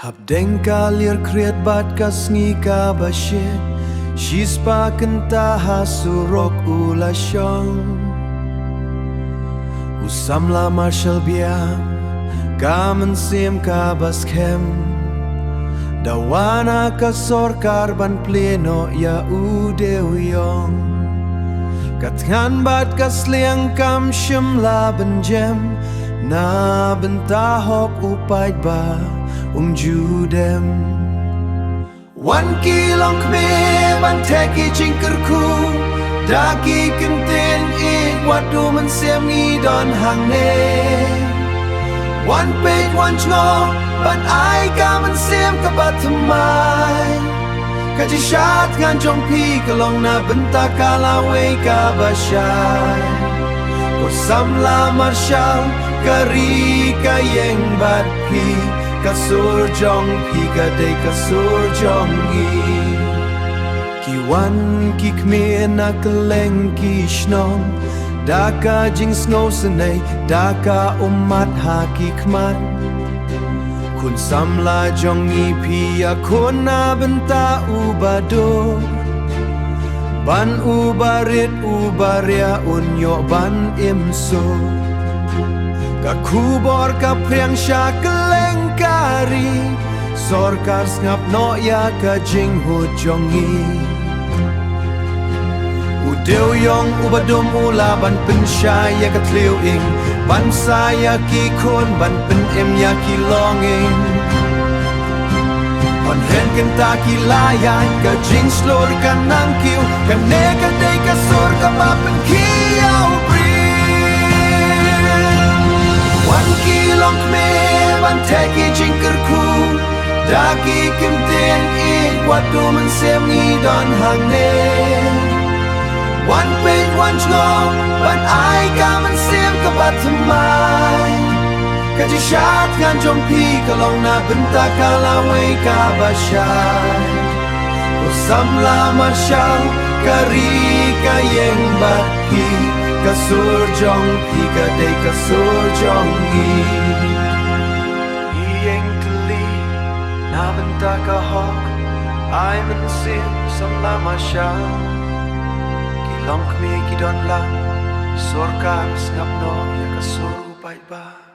Habdengka lir kriat bat kasngi ka bashit Shispa kynta hasurok ulasyong Samla Marshall Biam Kamen sim ka baskem Dawana ka sorkar ban plie no ya dewiong Thngan bat ka sliang kam samla benjem Na bynta hok Peit ba judem Wan kilong kme ban teki jingkerku Daki kenten wadu man siam ni don hang ne Wan peit wan ngo ban ai ka man siam ka batamai Kaji shah thngan jong pi kalong na bynta kalawe ka basyai Ko samla Marshall kari ka yeng bat pi Kasur jong pi ka de kasur jong i Kiwan ki kme na keleng ki shnong Daka jing snow senay Daka umat ha ki kmat Kun samla jong i pi akun na bynta ubado Ban ubarit ubaria unyo ban imso Kakubor ka priang shah keleng kari Sorkar ngap no ya ka jing hu jongi Dewiong ubadum ula ban pen shah ya ka dewiong Ban saya ki kun ban pen ya ki longing On hen kynta ki layai ka jing slor ka nang kiu Ka ne ka de ka sur ka ba pen ki au Wan kilong kme ban teki jingkerku Daki kenten wadu man siam ni don hang ne Wan peit wan ngo ban ai ka man siam ka batamai Kaji shah thngan jong pi kalong na bynta kalawe ka basyai Ko samla Marshall kari ka yeng bat pi Kasur jong pi ka de kasur jong i Ieng kli na bynta ka hok Ai man sim samla Marshall Kilong kme ki don lang Sorkar ngap no ya kasur Peit ba